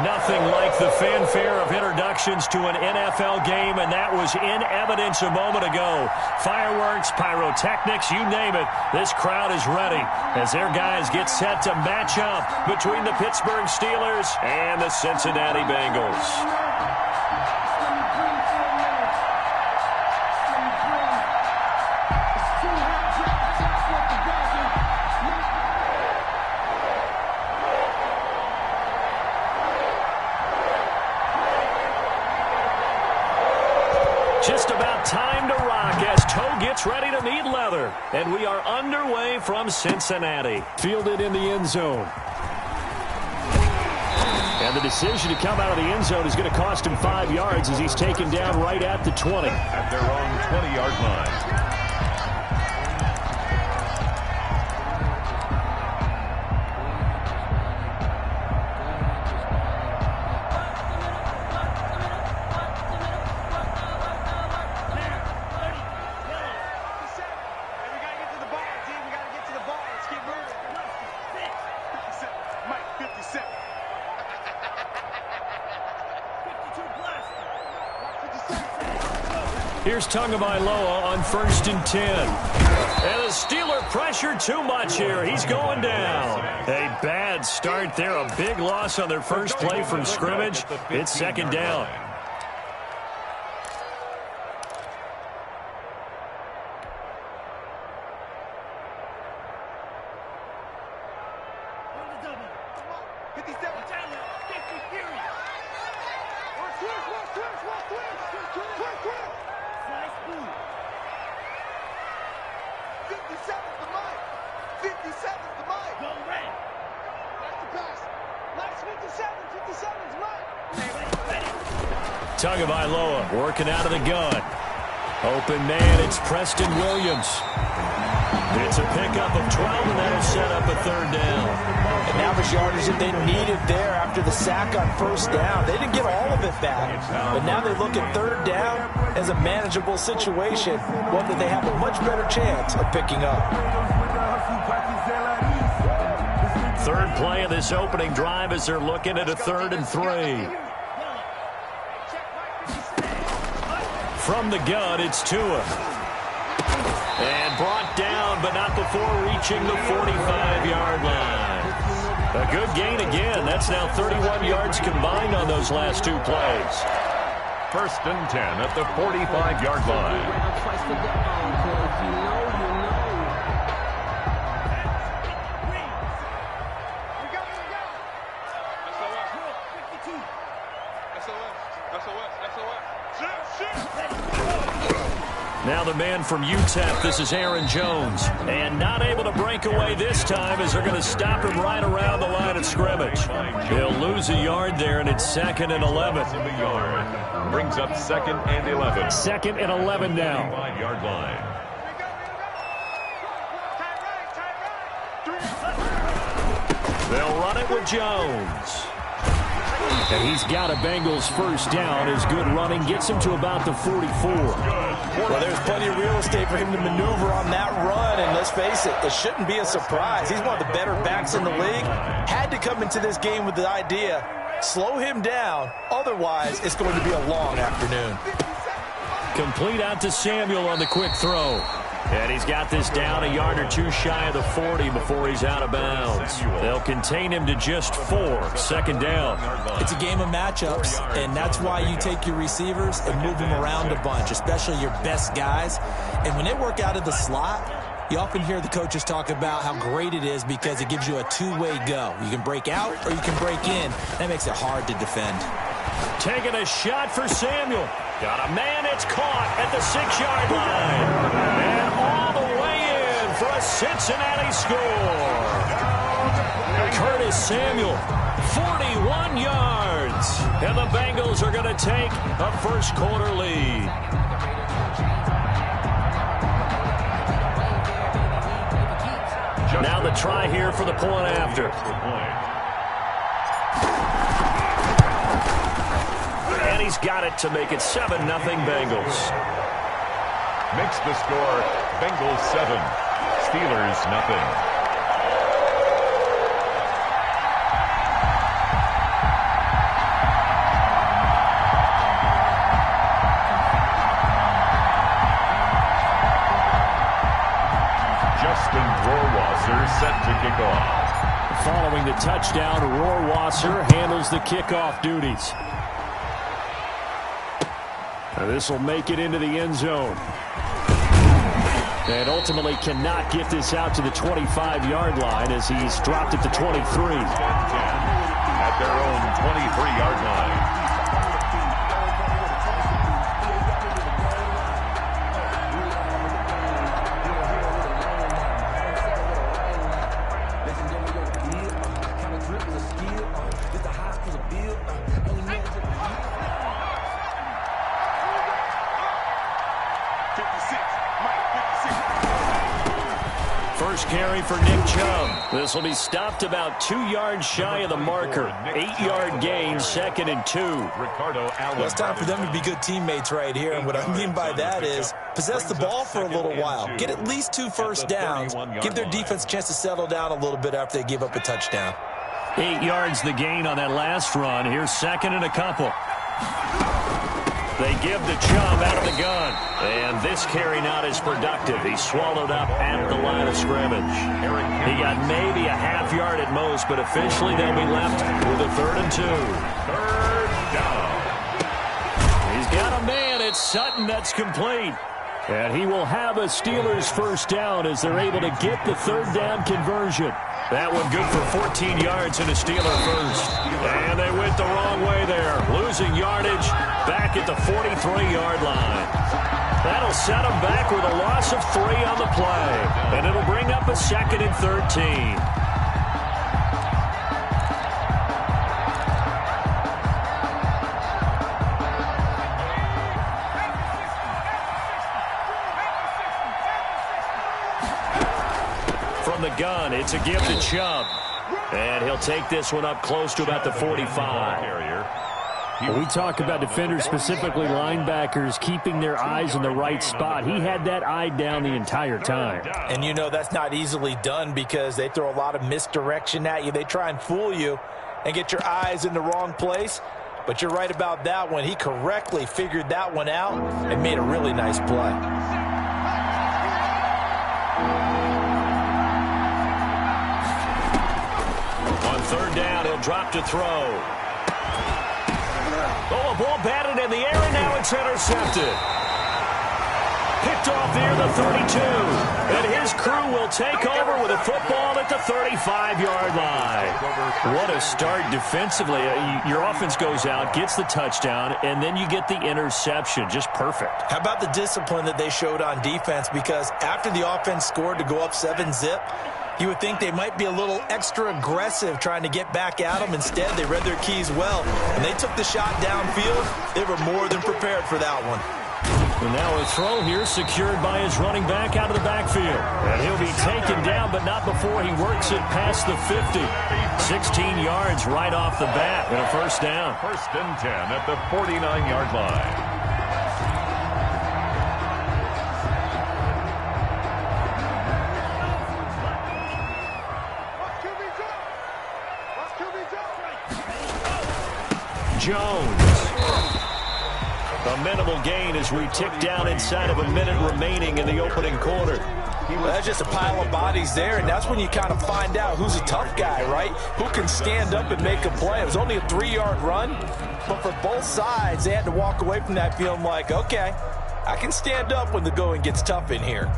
Nothing like the fanfare of introductions to an NFL game, and that was in evidence a moment ago. Fireworks, pyrotechnics, you name it. This crowd is ready as their guys get set to match up between the Pittsburgh Steelers and the Cincinnati Bengals. Just about time to rock as toe gets ready to meet leather. And we are underway from Cincinnati. Fielded in the end zone. And the decision to come out of the end zone is going to cost him 5 yards as he's taken down right at the 20. At their own 20-yard line. Here's Tagovailoa on 1st and 10. And the Steeler pressure too much here. He's going down. A bad start there. A big loss on their first play from scrimmage. It's second down. Tagovailoa working out of the gun. Open man, it's Preston Williams. It's a pickup of 12, and that'll set up a third down. And average yardage that they needed there after the sack on first down. They didn't get all of it back, but now they look at third down as a manageable situation, one that they have a much better chance of picking up. Third play of this opening drive as they're looking at a 3rd and 3. From the gun, it's Tua. And brought down, but not before reaching the 45-yard line. A good gain again. That's now 31 yards combined on those last 2 plays. 1st and 10 at the 45-yard line. Now the man from UTEP, this is Aaron Jones. And not able to break away this time as they're going to stop him right around the line of scrimmage. He'll lose a yard there, and it's 2nd and 11. Brings up 2nd and 11. 2nd and 11 now. 5-yard line. They'll run it with Jones. And he's got a Bengals first down. His good running gets him to about the 44. Well, there's plenty of real estate for him to maneuver on that run, and let's face it, it shouldn't be a surprise. He's one of the better backs in the league. Had to come into this game with the idea, slow him down, otherwise it's going to be a long afternoon. Complete out to Samuel on the quick throw. And he's got this down a yard or 2 shy of the 40 before he's out of bounds. They'll contain him to just 4. 2nd down. It's a game of matchups, and that's why you take your receivers and move them around a bunch, especially your best guys. And when they work out of the slot, you often hear the coaches talk about how great it is because it gives you a two-way go. You can break out or you can break in. That makes it hard to defend. Taking a shot for Samuel. Got a man, it's caught at the 6-yard line. And all the way in for a Cincinnati score. Curtis Samuel, 41 yards. And the Bengals are going to take a first-quarter lead. Now the try here for the point after. And he's got it to make it 7-0 Bengals. Makes the score Bengals 7, Steelers nothing. touchdown. Rohrwasser handles the kickoff duties. This will make it into the end zone. And ultimately cannot get this out to the 25-yard line as he's dropped it to 23. At their own 23-yard line. First carry for Nick Chubb. This will be stopped about 2 yards shy of the marker. 8-yard gain, 2nd and 2. Well, it's time for them to be good teammates right here. And what I mean by that is possess the ball for a little while. Get at least 2 first downs. Give their defense a chance to settle down a little bit after they give up a touchdown. 8 yards the gain on that last run. Here's 2nd and a couple. They give to Chubb out of the gun. And this carry not as productive. He's swallowed up at the line of scrimmage. He got maybe a half yard at most, but officially they'll be left with a 3rd and 2. Third down. He's got a man. It's Sutton that's complete. And he will have a Steelers first down as they're able to get the 3rd down conversion. That one good for 14 yards and a Steeler first. And they went the wrong way there. Losing yardage back at the 43-yard line. That'll set them back with a loss of 3 on the play. And it'll bring up a 2nd and 13. From the gun, it's a give to Chubb. And he'll take this one up close to about the 45. When we talk about defenders, specifically linebackers, keeping their eyes in the right spot, he had that eye down the entire time. And you know that's not easily done because they throw a lot of misdirection at you. They try and fool you and get your eyes in the wrong place. But you're right about that one. He correctly figured that one out and made a really nice play. On 3rd down, he'll drop to throw. Oh, a ball batted in the air, and now it's intercepted. Picked off near the 32. And his crew will take over with a football at the 35-yard line. What a start defensively. Your offense goes out, gets the touchdown, and then you get the interception. Just perfect. How about the discipline that they showed on defense? Because after the offense scored to go up 7-zip, you would think they might be a little extra aggressive trying to get back at them. Instead, they read their keys well, and they took the shot downfield. They were more than prepared for that one. And now a throw here secured by his running back out of the backfield. And he'll be taken down, but not before he works it past the 50. 16 yards right off the bat and a first down. 1st and 10 at the 49-yard line. Jones. A minimal gain as we tick down inside of a minute remaining in the opening quarter. Well, that's just a pile of bodies there, and that's when you kind of find out who's a tough guy, right? Who can stand up and make a play. It was only a 3-yard run, but for both sides, they had to walk away from that feeling like, okay, I can stand up when the going gets tough in here.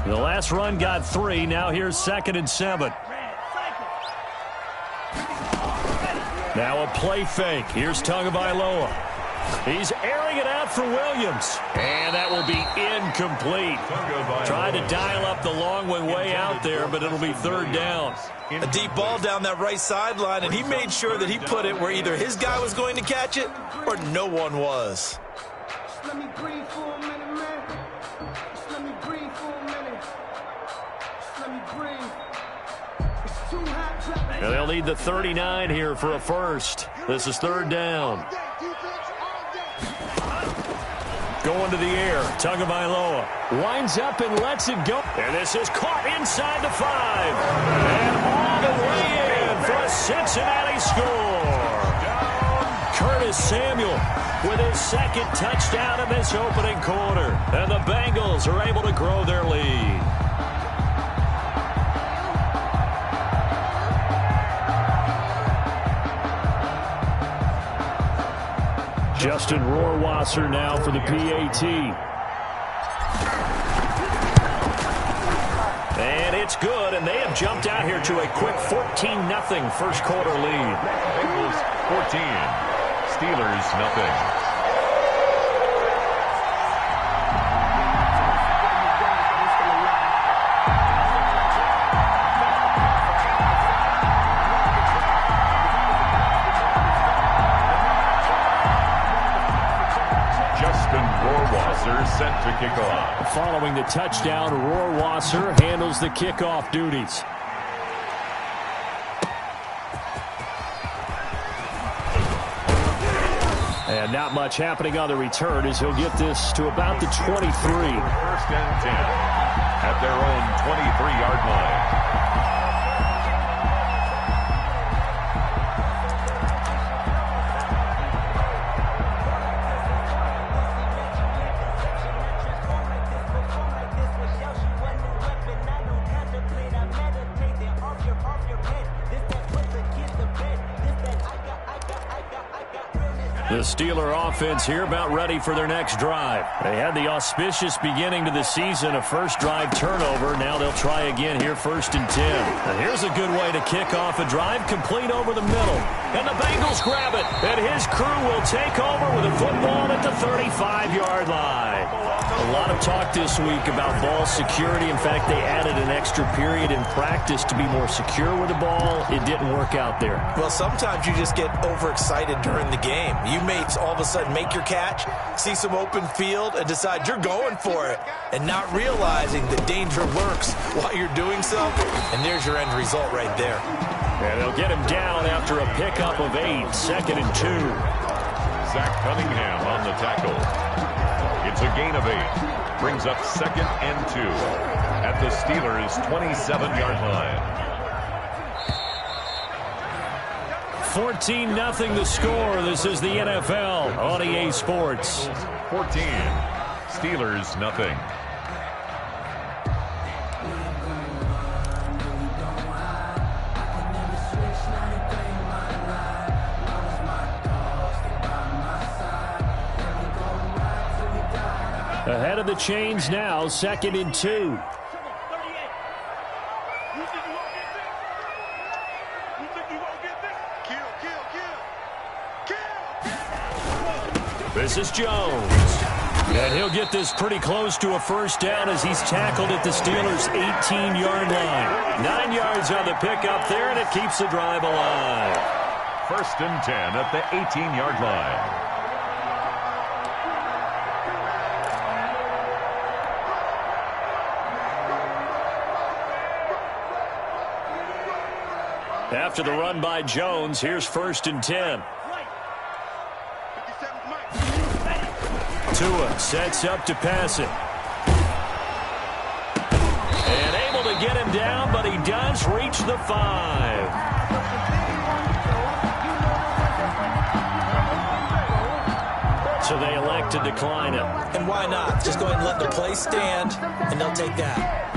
The last run got 3. Now here's 2nd and 7. Now a play fake. Here's Tagovailoa. He's airing it out for Williams. And that will be incomplete. Tried to dial up the long way out there, but it'll be 3rd down. A deep ball down that right sideline, and he made sure that he put it where either his guy was going to catch it or no one was. Let me breathe for a minute, man. Just let me breathe for a minute. Just let me breathe. It's too hot. And they'll need the 39 here for a first. This is 3rd down. Going to the air. Tagovailoa winds up and lets it go. And this is caught inside the 5. And all the way in for a Cincinnati score. Curtis Samuel with his second touchdown in this opening quarter. And the Bengals are able to grow their lead. Justin Rohrwasser now for the PAT. And it's good, and they have jumped out here to a quick 14-0 first quarter lead. Bengals 14, Steelers nothing. Set to kick off. Following the touchdown, Rohrwasser handles the kickoff duties. And not much happening on the return as he'll get this to about the 23. First and 10 at their own 23-yard line. The Steeler offense here about ready for their next drive. They had the auspicious beginning to the season, a first drive turnover. Now they'll try again here, first and 10. And here's a good way to kick off a drive, complete over the middle. And the Bengals grab it. And his crew will take over with a football at the 35-yard line. A lot of talk this week about ball security. In fact, they added an extra period in practice to be more secure with the ball. It didn't work out there. Well, sometimes you just get overexcited during the game. You may all of a sudden make your catch, see some open field, and decide you're going for it, and not realizing the danger lurks while you're doing so, and there's your end result right there. And they'll get him down after a pickup of 8, second and 2. Zach Cunningham on the tackle. It's a gain of 8. Brings up second and 2 at the Steelers' 27-yard line. 14-0 the score. This is the NFL on EA Sports. 14, Steelers nothing. Ahead of the chains now, second and 2. This is Jones. And he'll get this pretty close to a first down as he's tackled at the Steelers' 18-yard line. 9 yards on the pickup there, and it keeps the drive alive. First and 10 at the 18-yard line. After the run by Jones, here's first and 10. Tua sets up to pass it. And able to get him down, but he does reach the 5. So they elect to decline it. And why not? Just go ahead and let the play stand, and they'll take that.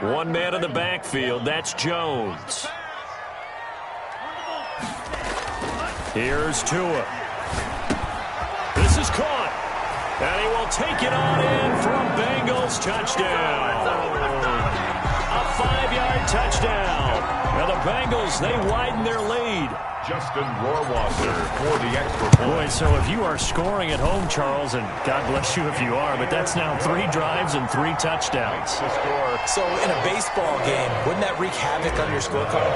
One man in the backfield, that's Jones. Here's Tua. This is caught. And he will take it on in for a Bengals touchdown. A 5-yard touchdown. Now the Bengals, they widen their lead. Justin Rohrwasser for the extra point. Boy, so if you are scoring at home, Charles, and God bless you if you are, but that's now 3 drives and 3 touchdowns. So in a baseball game, wouldn't that wreak havoc on your scorecard?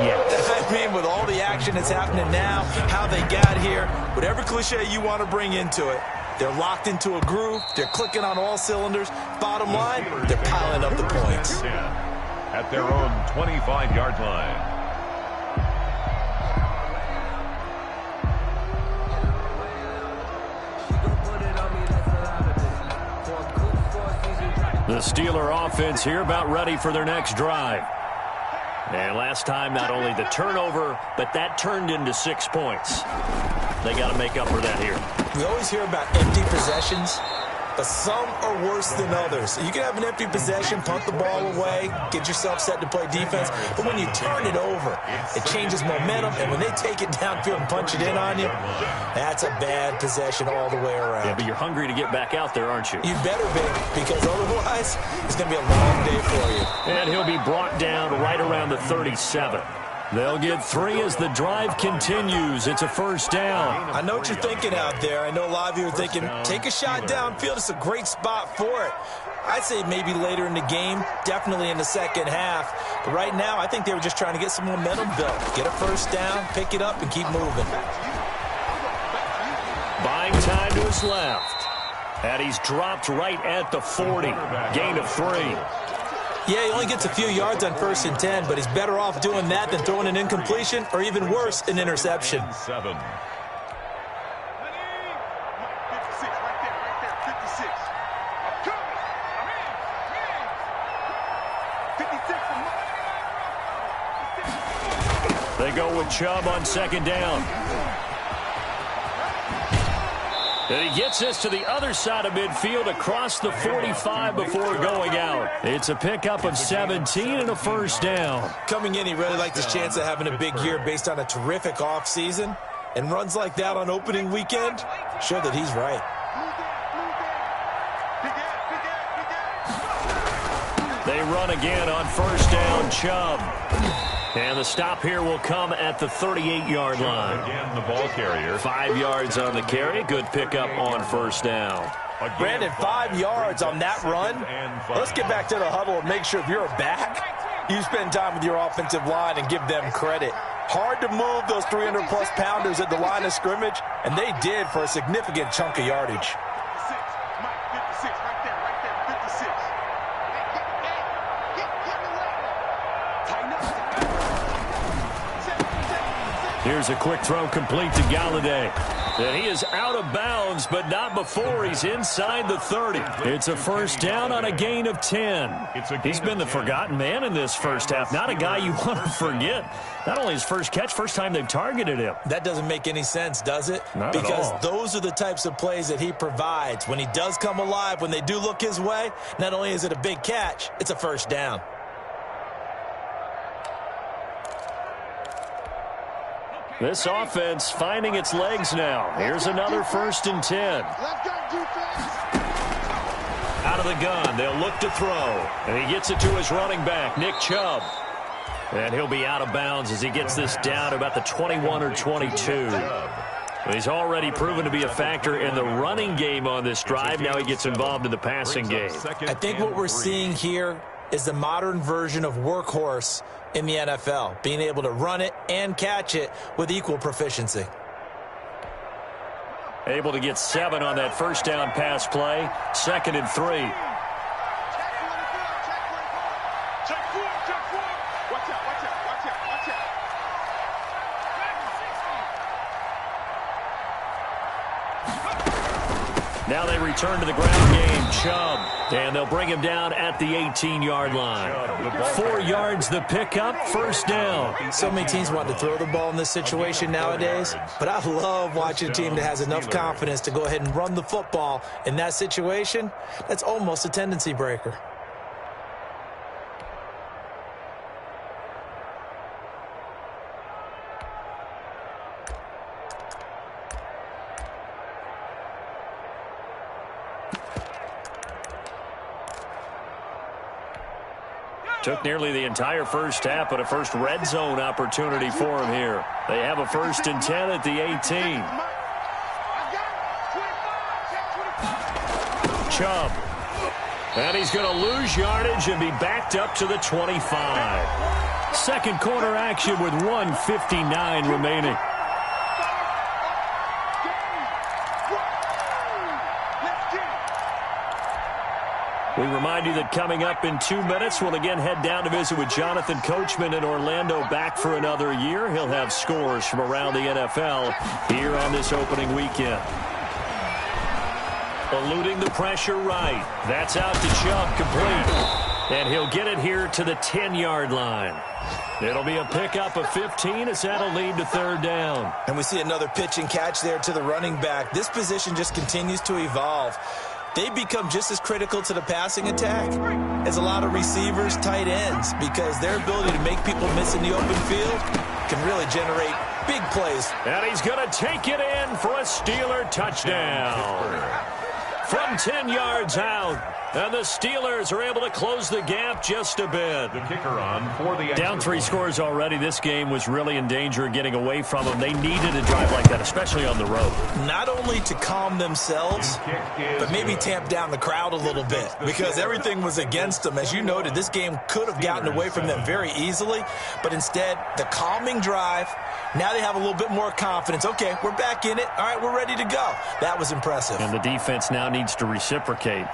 Yes. I mean, with all the action that's happening now, how they got here, whatever cliche you want to bring into it, they're locked into a groove, they're clicking on all cylinders. Bottom line, they're piling up the points. At their own 25-yard line. The Steeler offense here about ready for their next drive. And last time, not only the turnover, but that turned into 6 points. They got to make up for that here. We always hear about empty possessions, but some are worse than others. You can have an empty possession, punt the ball away, get yourself set to play defense, but when you turn it over, it changes momentum, and when they take it downfield and punch it in on you, that's a bad possession all the way around. Yeah, but you're hungry to get back out there, aren't you? You better be, because otherwise, it's going to be a long day for you. And he'll be brought down right around the 37. They'll get 3 as the drive continues. It's a first down. I know what you're thinking out there. I know a lot of you are thinking, take a shot downfield. It's a great spot for it. I'd say maybe later in the game, definitely in the second half. But right now, I think they were just trying to get some momentum built. Get a first down, pick it up, and keep moving. Buying time to his left. And he's dropped right at the 40. Gain of 3. Yeah, he only gets a few yards on 1st and 10, but he's better off doing that than throwing an incompletion or even worse, an interception. 7. They go with Chubb on 2nd down. And he gets this to the other side of midfield across the 45 before going out. It's a pickup of 17 and a first down. Coming in, he really liked his chance of having a big year based on a terrific offseason. And runs like that on opening weekend show that he's right. They run again on 1st down, Chubb. And the stop here will come at the 38-yard line. Again, the ball carrier. 5 yards on the carry. Good pickup on 1st down. Brandon, 5 yards on that run. Let's get back to the huddle and make sure if you're a back, you spend time with your offensive line and give them credit. Hard to move those 300-plus pounders at the line of scrimmage, and they did for a significant chunk of yardage. Here's a quick throw complete to Galladay. And he is out of bounds, but not before he's inside the 30. It's a first down on a gain of 10. He's been the forgotten man in this first half. Not a guy you want to forget. Not only his first catch, first time they've targeted him. That doesn't make any sense, does it? Not at all. Because those are the types of plays that he provides. When he does come alive, when they do look his way, not only is it a big catch, it's a first down. This offense finding its legs now. Here's another 1st and 10. Out of the gun, they'll look to throw. And he gets it to his running back, Nick Chubb. And he'll be out of bounds as he gets this down to about the 21 or 22. He's already proven to be a factor in the running game on this drive. Now he gets involved in the passing game. I think what we're seeing here is the modern version of workhorse in the NFL, being able to run it and catch it with equal proficiency. Able to get 7 on that first down pass play. 2nd and 3. Now they return to the ground game. Chubb. And they'll bring him down at the 18-yard line. 4 yards the pickup. First down. So many teams want to throw the ball in this situation nowadays. But I love watching a team that has enough confidence to go ahead and run the football in that situation. That's almost a tendency breaker. Took nearly the entire first half, but a first red zone opportunity for him here. They have a 1st and 10 at the 18. Chubb. And he's going to lose yardage and be backed up to the 25. Second quarter action with 1:59 remaining. We remind you that coming up in 2 minutes, we'll again head down to visit with Jonathan Coachman in Orlando, back for another year. He'll have scores from around the NFL here on this opening weekend. eluding the pressure right. That's out to Chubb, complete. And he'll get it here to the 10-yard line. It'll be a pickup of 15 as that'll lead to third down. And we see another pitch and catch there to the running back. This position just continues to evolve. They become just as critical to the passing attack as a lot of receivers, tight ends, because their ability to make people miss in the open field can really generate big plays. And he's going to take it in for a Steeler touchdown. From 10 yards out. And the Steelers are able to close the gap just a bit. The kicker on for the down 3 scores already. This game was really in danger of getting away from them. They needed a drive like that, especially on the road. Not only to calm themselves, but maybe tamp down the crowd a little bit, because everything was against them. As you noted, this game could have gotten away from them very easily, but instead, the calming drive, now they have a little bit more confidence. Okay, we're back in it. All right, we're ready to go. That was impressive. And the defense now needs to reciprocate.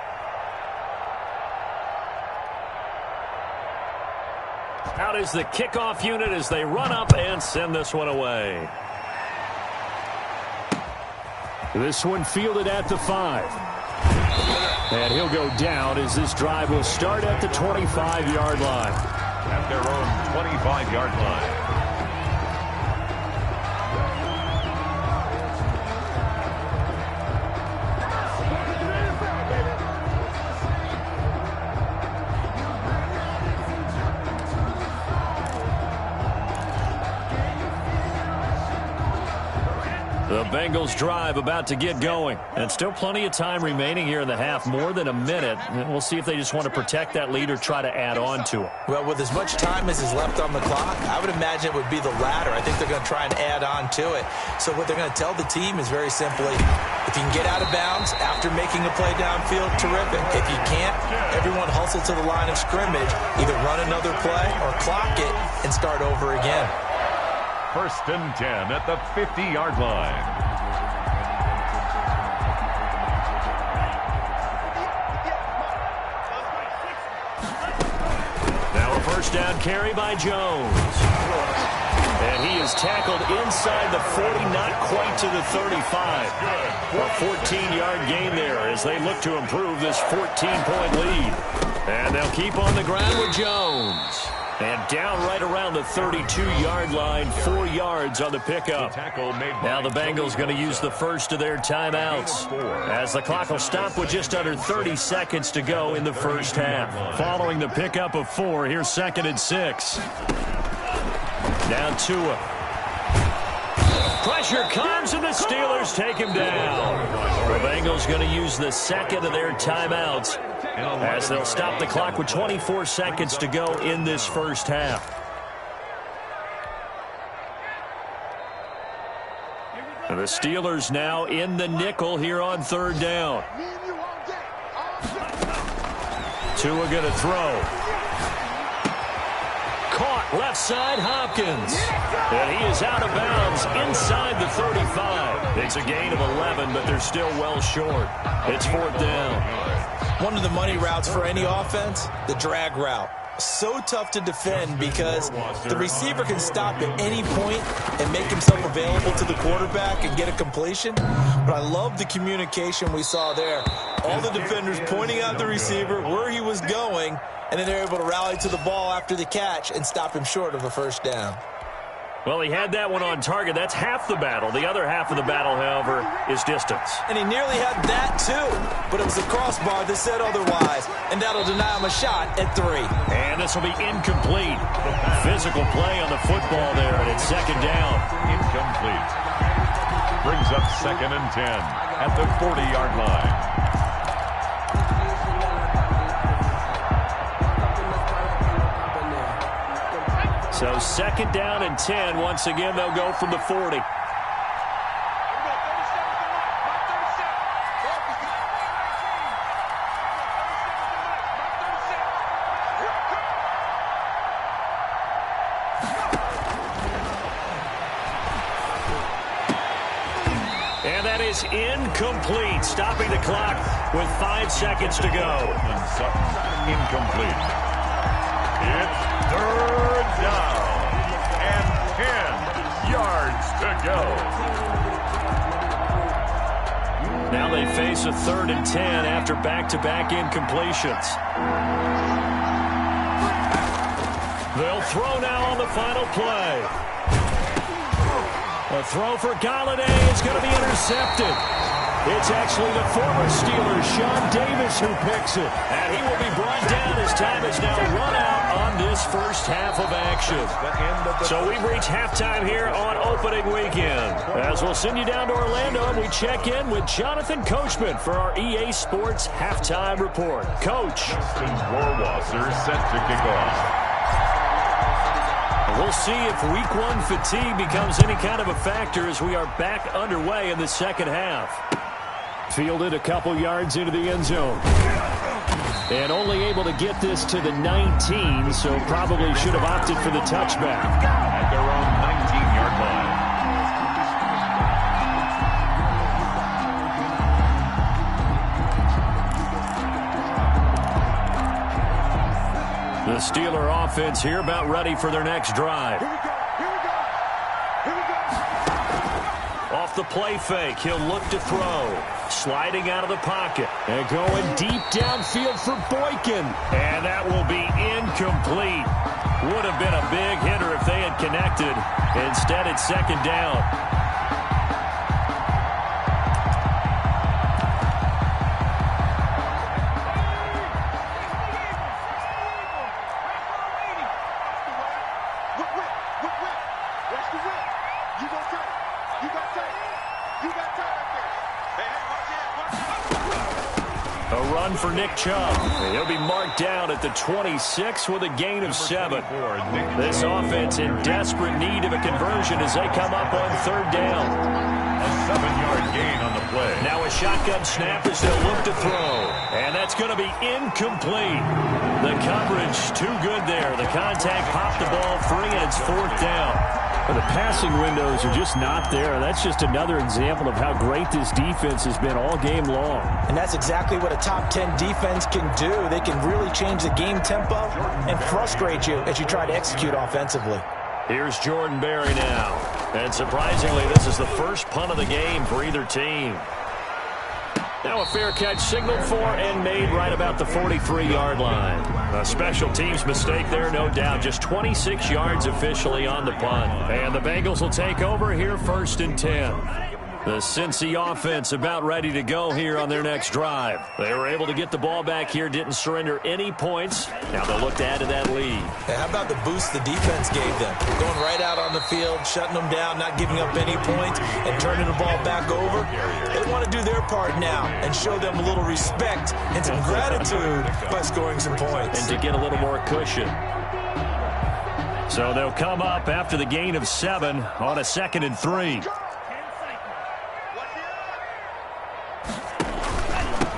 Out is the kickoff unit as they run up and send this one away. This one fielded at the 5. And he'll go down as this drive will start at the 25-yard line. At their own 25-yard line. The Bengals drive about to get going. And still plenty of time remaining here in the half, more than a minute. And we'll see if they just want to protect that lead or try to add on to it. Well, with as much time as is left on the clock, I would imagine it would be the latter. I think they're going to try and add on to it. So what they're going to tell the team is very simply, if you can get out of bounds after making a play downfield, terrific. If you can't, everyone hustle to the line of scrimmage, either run another play or clock it and start over again. 1st and 10 at the 50-yard line. Now a first down carry by Jones. And he is tackled inside the 40, not quite to the 35. A 14-yard gain there as they look to improve this 14-point lead. And they'll keep on the ground with Jones. And down right around the 32-yard line, 4 yards on the pickup. Now the Bengals going to use the first of their timeouts as the clock will stop with just under 30 seconds to go in the first half. Following the pickup of 4, here's 2nd and 6. Now Tua. Pressure comes and the Steelers take him down. The Bengals going to use the second of their timeouts as they'll stop the clock with 24 seconds to go in this first half. And the Steelers now in the nickel here on 3rd down. Tua going to throw. Caught left side, Hopkins. And he is out of bounds inside the 35. It's a gain of 11, but they're still well short. It's 4th down. One of the money routes for any offense, the drag route. So tough to defend because the receiver can stop at any point and make himself available to the quarterback and get a completion. But I love the communication we saw there. All the defenders pointing out the receiver, where he was going, and then they're able to rally to the ball after the catch and stop him short of a first down. Well, he had that one on target. That's half the battle. The other half of the battle, however, is distance. And he nearly had that, too. But it was the crossbar that said otherwise. And that'll deny him a shot at 3. And this will be incomplete. Physical play on the football there, and it's 2nd down. Incomplete. Brings up 2nd and 10 at the 40-yard line. So 2nd down and 10. Once again, they'll go from the 40. And that is incomplete, stopping the clock with 5 seconds to go. Incomplete. It's 3rd down and 10 yards to go. Now they face a 3rd and 10 after back-to-back incompletions. They'll throw now on the final play. A throw for Galladay is going to be intercepted. It's actually the former Steeler, Sean Davis, who picks it. And he will be brought down as time is now run out on this first half of action. So we've reached halftime here on opening weekend. As we'll send you down to Orlando, and we check in with Jonathan Coachman for our EA Sports Halftime Report. Coach. Justin Rohrwasser set to kick off. We'll see if week 1 fatigue becomes any kind of a factor as we are back underway in the second half. Fielded a couple yards into the end zone. And only able to get this to the 19, so probably should have opted for the touchback. At their own 19-yard line. The Steeler offense here about ready for their next drive. Off the play fake, he'll look to throw. Sliding out of the pocket. And going deep downfield for Boykin. And that will be incomplete. Would have been a big hitter if they had connected. Instead, it's 2nd down. For Nick Chubb. He'll be marked down at the 26 with a gain of 7. This offense in desperate need of a conversion as they come up on 3rd down. A 7-yard gain on the play. Now a shotgun snap as they'll look to throw. And that's going to be incomplete. The coverage too good there. The contact popped the ball free, and it's 4th down. Well, the passing windows are just not there. That's just another example of how great this defense has been all game long. And that's exactly what a top 10 defense can do. They can really change the game tempo and frustrate you as you try to execute offensively. Here's Jordan Berry now. And surprisingly, this is the first punt of the game for either team. Now a fair catch signaled for and made right about the 43-yard line. A special teams mistake there, no doubt. Just 26 yards officially on the punt. And the Bengals will take over here 1st and 10. The Cincy offense about ready to go here on their next drive. They were able to get the ball back here, didn't surrender any points. Now they'll look to add to that lead. Hey, how about the boost the defense gave them? Going right out on the field, shutting them down, not giving up any points, and turning the ball back over. They want to do their part now and show them a little respect and some gratitude by scoring some points. And to get a little more cushion. So they'll come up after the gain of 7 on a 2nd and 3.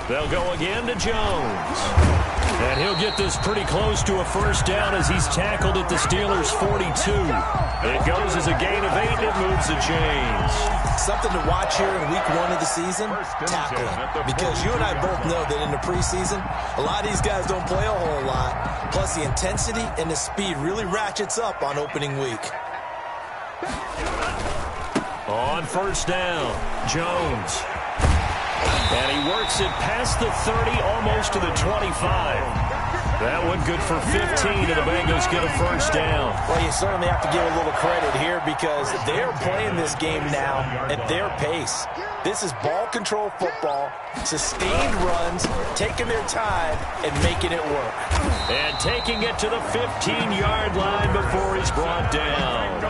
They'll go again to Jones. And he'll get this pretty close to a 1st down as he's tackled at the Steelers' 42. It goes as a gain of 8. It moves the chains. Something to watch here in week 1 of the season, tackling. Because you and I both know that in the preseason, a lot of these guys don't play a whole lot. Plus, the intensity and the speed really ratchets up on opening week. On 1st down, Jones. And he works it past the 30, almost to the 25. That one good for 15, and the Bengals get a 1st down. Well, you certainly have to give a little credit here because they're playing this game now at their pace. This is ball control football, sustained runs, taking their time, and making it work. And taking it to the 15-yard line before he's brought down.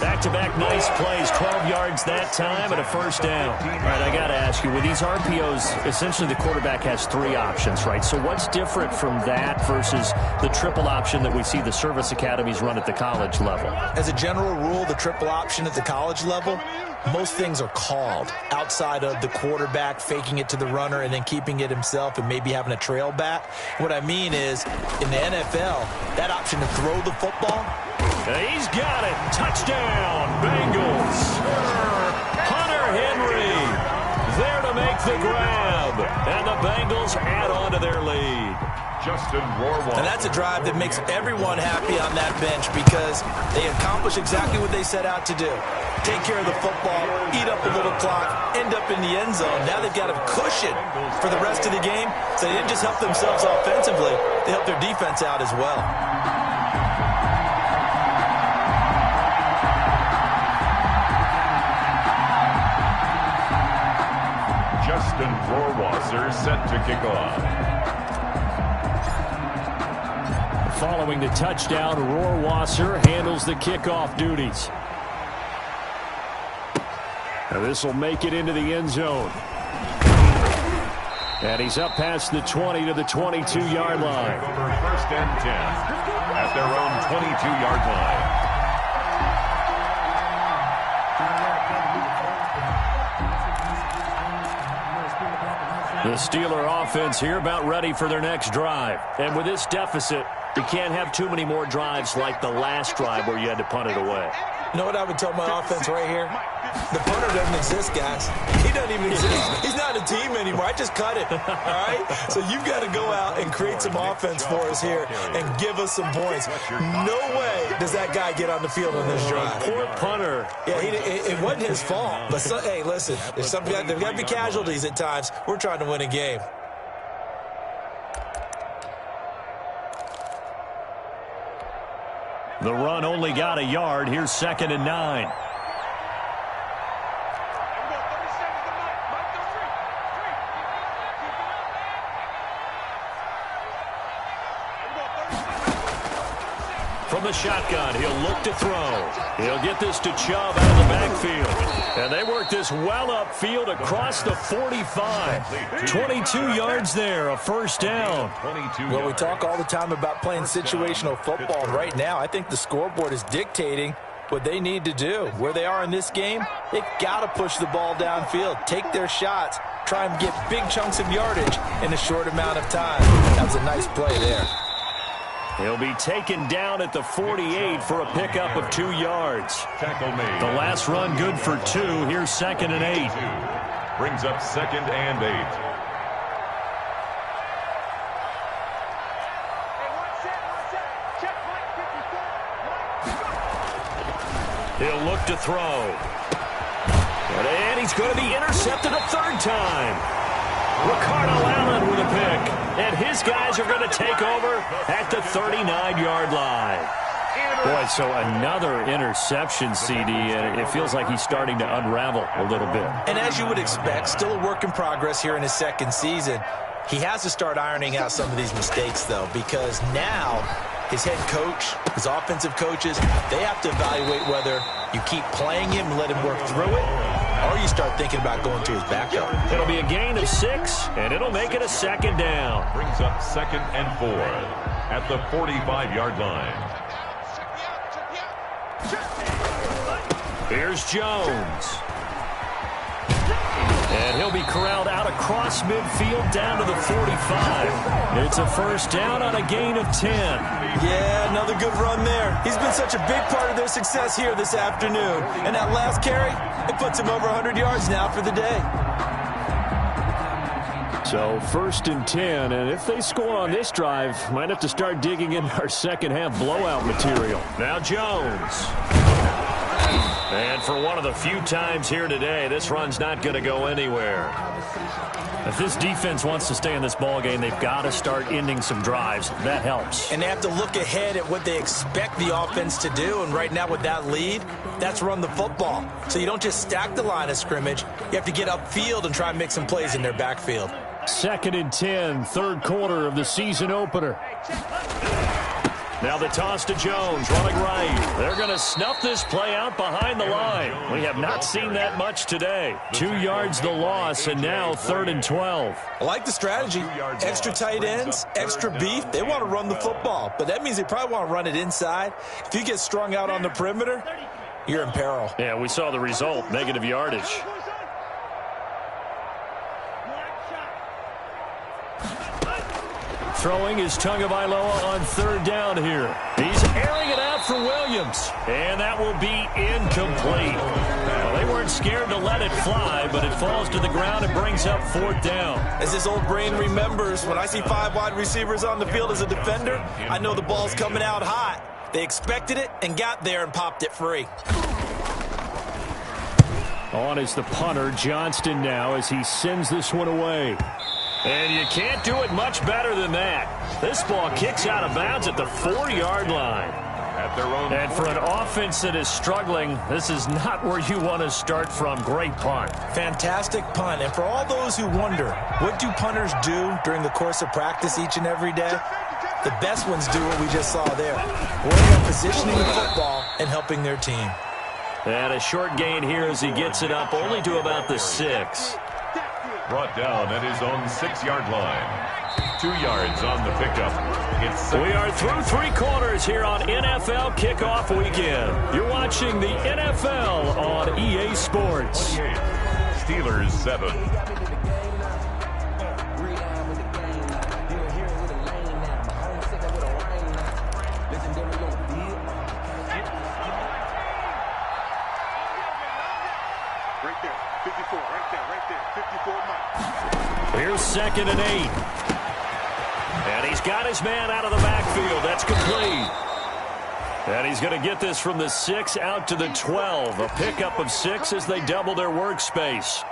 Back-to-back nice plays, 12 yards that time and a 1st down. All right, I got to ask you, with these RPOs, essentially the quarterback has 3 options, right? So what's different from that versus the triple option that we see the service academies run at the college level? As a general rule, the triple option at the college level, most things are called outside of the quarterback faking it to the runner and then keeping it himself and maybe having a trail back. What I mean is, in the NFL, that option to throw the football, he's got it. Touchdown, Bengals. Hunter Henry there to make the grab. And the Bengals add on to their lead. Justin Rohrwasser. And that's a drive that makes everyone happy on that bench because they accomplish exactly what they set out to do. Take care of the football, eat up a little clock, end up in the end zone. Now they've got a cushion for the rest of the game. So they didn't just help themselves offensively, they helped their defense out as well. Justin Rohrwasser set to kick off. Following the touchdown, Rohrwasser handles the kickoff duties. And this will make it into the end zone. And he's up past the 20 to the 22-yard line. Over 1st and 10 at their own 22-yard line. The Steeler offense here about ready for their next drive. And with this deficit, you can't have too many more drives like the last drive where you had to punt it away. You know what I would tell my offense right here? The punter doesn't exist, guys. He doesn't even exist. He's not a team anymore. I just cut it, all right? So you've got to go out and create some offense for us here and give us some points. No way does that guy get on the field on this drive. Poor punter. Yeah, it wasn't his fault. But, hey, listen, there's got to be casualties at times. We're trying to win a game. The run only got a yard. Here's 2nd and 9. From the shotgun, he'll look to throw. He'll get this to Chubb out of the backfield. And they work this well upfield across the 45. 22 yards there, a first down. Well, we talk all the time about playing situational football. Right now, I think the scoreboard is dictating what they need to do. Where they are in this game, they've got to push the ball downfield, take their shots, try and get big chunks of yardage in a short amount of time. That was a nice play there. He'll be taken down at the 48 for a pickup of 2 yards. Tackle made. The last run good for 2. Here's 2nd and 8. Brings up 2nd and 8. He'll look to throw. And he's going to be intercepted a 3rd time. Ricardo Allen with a pick. And his guys are going to take over at the 39-yard line. Boy, so another interception, CD, and it feels like he's starting to unravel a little bit. And as you would expect, still a work in progress here in his 2nd season. He has to start ironing out some of these mistakes, though, because now his head coach, his offensive coaches, they have to evaluate whether you keep playing him and let him work through it, or you start thinking about going to his backup. It'll be a gain of 6, and it'll make it a 2nd down. Brings up 2nd and 4 at the 45-yard line. Here's Jones. And he'll be corralled out across midfield down to the 45. It's a first down on a gain of 10. Yeah, another good run there. He's been such a big part of their success here this afternoon. And that last carry, it puts him over 100 yards now for the day. So 1st and 10, and if they score on this drive, might have to start digging in our second-half blowout material. Now Jones. And for one of the few times here today, this run's not going to go anywhere. If this defense wants to stay in this ball game, they've got to start ending some drives. That helps. And they have to look ahead at what they expect the offense to do. And right now with that lead, that's run the football. So you don't just stack the line of scrimmage. You have to get upfield and try and make some plays in their backfield. 2nd and 10, 3rd quarter of the season opener. Now the toss to Jones, running right. They're going to snuff this play out behind the line. We have not seen that much today. 2 yards the loss, and now 3rd and 12. I like the strategy. Extra tight ends, extra beef. They want to run the football, but that means they probably want to run it inside. If you get strung out on the perimeter, you're in peril. Yeah, we saw the result, negative yardage. throwing is Tagovailoa on third down here. He's airing it out for Williams, and that will be incomplete. Well, they weren't scared to let it fly, but it falls to the ground and brings up fourth down. As this old brain remembers, when I see 5 wide receivers on the field as a defender, I know the ball's coming out hot. They expected it and got there and popped it free. On is the punter, Johnston, now as he sends this one away. And you can't do it much better than that. This ball kicks out of bounds at the 4-yard line. At their own and for an offense that is struggling, this is not where you want to start from. Great punt. Fantastic punt. And for all those who wonder, what do punters do during the course of practice each and every day? The best ones do what we just saw there. Working on positioning the football and helping their team. And a short gain here as he gets it up only to about the 6. Brought down at his own 6-yard line. 2 yards on the pickup. We are through 3 quarters here on NFL Kickoff Weekend. You're watching the NFL on EA Sports. Steelers 7. Right there, 54, right there, 54 miles. Here's 2nd and 8. And he's got his man out of the backfield. That's complete. And he's going to get this from the 6 out to the 12. A pickup of 6 as they double their workspace.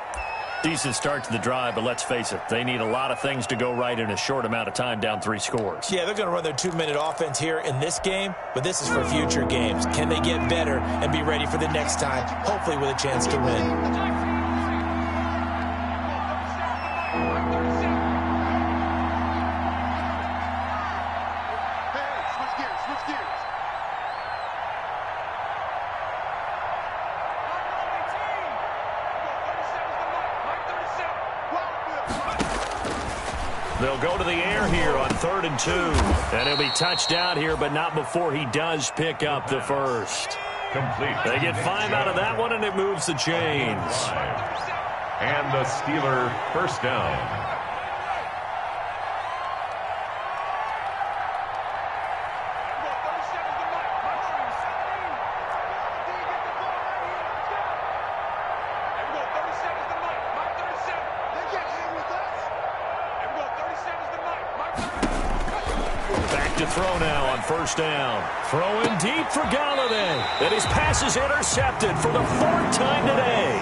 Decent start to the drive, but let's face it, they need a lot of things to go right in a short amount of time, down 3 scores. Yeah, they're going to run their 2-minute offense here in this game, but this is for future games. Can they get better and be ready for the next time, hopefully with a chance to win? They'll go to the air here on 3rd and 2. And he'll be touchdown here, but not before he does pick up the first. Complete. They get 5 out of that one, and it moves the chains. And the Steeler first down. Throw now on first down. Throwing deep for Galladay. And his pass is intercepted for the 4th time today.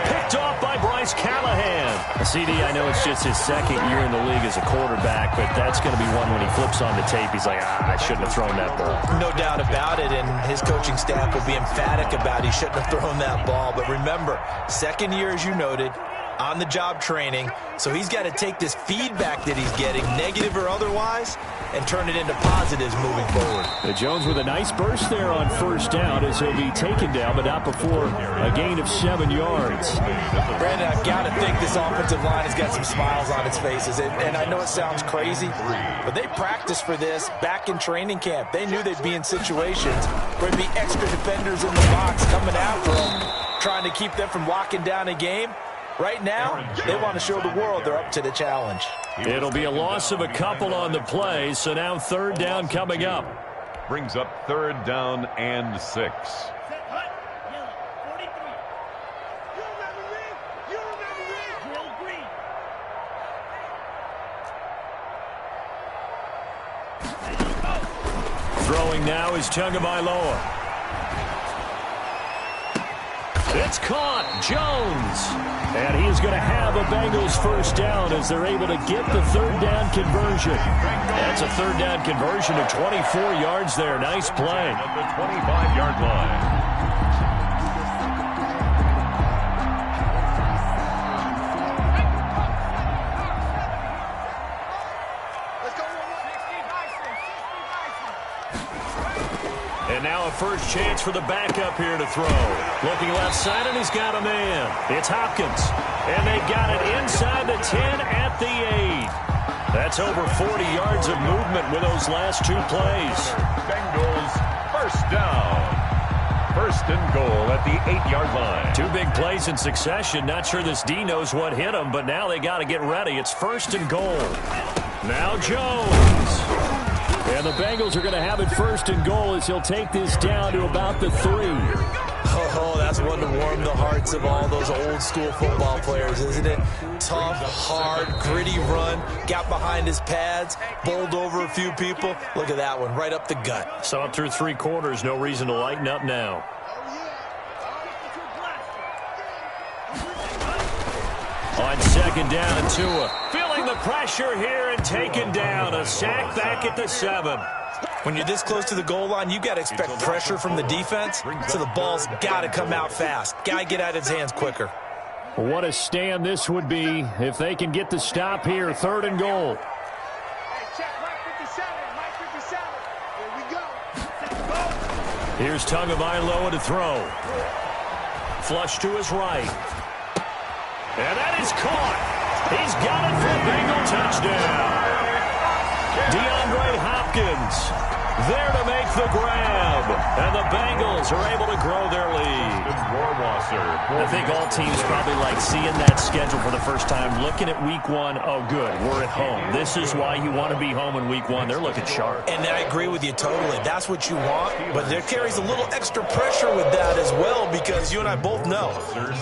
Picked off by Bryce Callahan. CD, I know it's just his 2nd year in the league as a quarterback, but that's going to be one when he flips on the tape, he's like, I shouldn't have thrown that ball. No doubt about it, and his coaching staff will be emphatic about he shouldn't have thrown that ball. But remember, 2nd year, as you noted, on-the-job training, so he's got to take this feedback that he's getting, negative or otherwise, and turn it into positives moving forward. Jones with a nice burst there on first down as he'll be taken down, but not before a gain of 7 yards. Brandon, I've got to think this offensive line has got some smiles on its faces, and I know it sounds crazy, but they practiced for this back in training camp. They knew they'd be in situations where there'd be extra defenders in the box coming after them, trying to keep them from locking down a game. Right now, they want to show the world they're up to the challenge. It'll be a loss of a couple on the play, so now 3rd down coming up. Brings up 3rd down and 6. Throwing now is Tagovailoa. It's caught. Jones. And he's going to have a Bengals first down as they're able to get the 3rd down conversion. That's a 3rd down conversion of 24 yards there. Nice play. At the 25-yard line. And now a first chance for the backup here to throw. Looking left side, and he's got a man. It's Hopkins. And they got it inside the 10 at the 8. That's over 40 yards of movement with those last 2 plays. Bengals first down. 1st and goal at the 8-yard line. 2 big plays in succession. Not sure this D knows what hit him, but now they got to get ready. It's 1st and goal. Now Jones. And the Bengals are going to have it first and goal as he'll take this down to about the 3. Oh, that's one to warm the hearts of all those old school football players, isn't it? Tough, hard, gritty run, got behind his pads, bowled over a few people. Look at that one, right up the gut. So up through 3 quarters, no reason to lighten up now. On second down and Tua. Feeling the pressure here and taken down. A sack back at the 7. When you're this close to the goal line, you got to expect pressure from the defense, so the ball's got to come out fast. Got to get out of his hands quicker. What a stand this would be if they can get the stop here. 3rd and goal. Here's Tagovailoa to throw. Flush to his right. And that is caught. He's got it for a Bengal touchdown. DeAndre Hopkins there to make the grab. And the Bengals are able to grow their lead. I think all teams probably like seeing that schedule for the first time, looking at week 1. Oh, good, we're at home. This is why you want to be home in week 1. They're looking sharp. And I agree with you totally. That's what you want, but there carries a little extra pressure with that as well, because you and I both know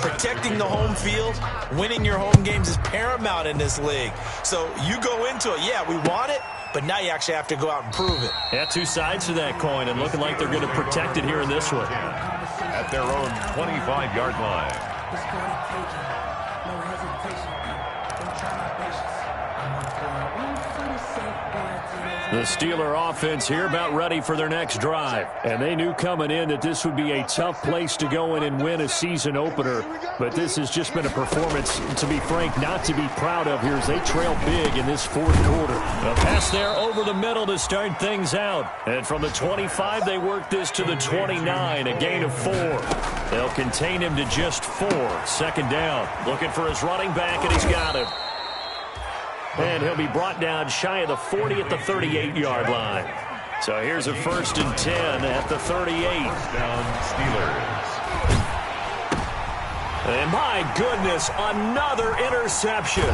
protecting the home field, winning your home games is paramount in this league. So you go into it, yeah, we want it, but now you actually have to go out and prove it. Yeah, 2 sides to that coin, and looking like they're going to protect it here in this one. At their own 25-yard line. The Steeler offense here about ready for their next drive. And they knew coming in that this would be a tough place to go in and win a season opener. But this has just been a performance, to be frank, not to be proud of here as they trail big in this 4th quarter. A pass there over the middle to start things out. And from the 25, they work this to the 29, a gain of 4. They'll contain him to just 4. 2nd down. Looking for his running back, and he's got him. And he'll be brought down shy of the 40 at the 38-yard line. So here's a 1st and 10 at the 38. Down Steelers. And my goodness, another interception.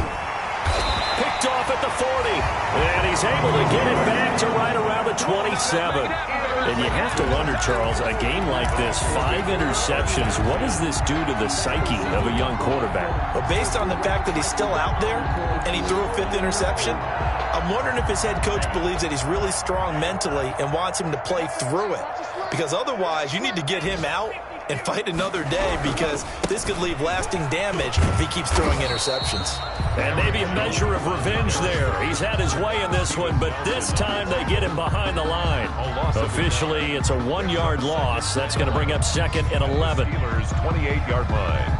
Picked off at the 40. And he's able to get it back to right around the 27. And you have to wonder, Charles, a game like this, 5 interceptions, what does this do to the psyche of a young quarterback? Well, based on the fact that he's still out there and he threw a 5th interception, I'm wondering if his head coach believes that he's really strong mentally and wants him to play through it. Because otherwise, you need to get him out and fight another day, because this could leave lasting damage if he keeps throwing interceptions. And maybe a measure of revenge there. He's had his way in this one, but this time they get him behind the line. Officially, it's a 1-yard loss. That's going to bring up 2nd and 11. Steelers 28-yard line.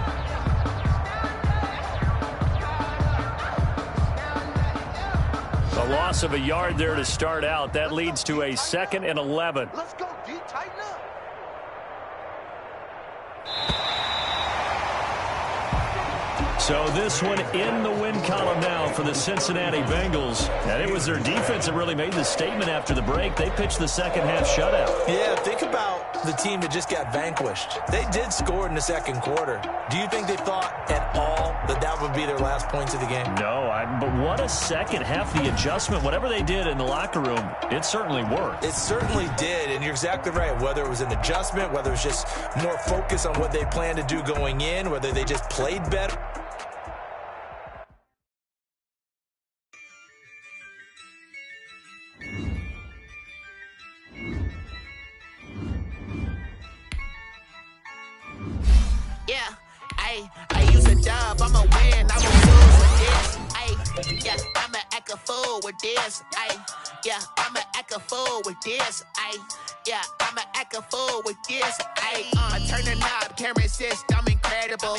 A loss of a yard there to start out. That leads to a 2nd and 11. Let's go, D. Tighten up. So this one in the win column now for the Cincinnati Bengals. And it was their defense that really made the statement after the break. They pitched the second-half shutout. Yeah, think about the team that just got vanquished. They did score in the 2nd quarter. Do you think they thought at all that that would be their last points of the game? No, but what a second half. The adjustment, whatever they did in the locker room, it certainly worked. It certainly did, and you're exactly right. Whether it was an adjustment, whether it was just more focus on what they planned to do going in, whether they just played better. I use a dub, I'ma win, I'ma lose with this. Yeah, I'ma act a fool with this. Yeah, I'ma act a fool with this. Yeah, I'ma act a fool with this. I turn the knob, camera assist, I'm incredible.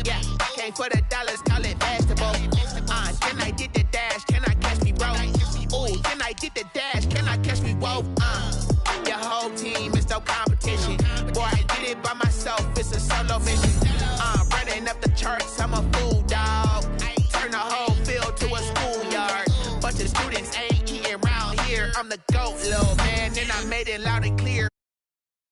Yeah, came for the dollars, call it vegetable. Then I did the dash, can I catch me, bro? Ooh, then I did the dash, can I catch me, whoa? Your whole team is no competition. Boy, I did it by myself, it's a solo mission. Running up the charts, I'm a fool, dog. Turn the whole field to a schoolyard. Bunch of students ain't eating around here. I'm the GOAT, little man, and I made it loud and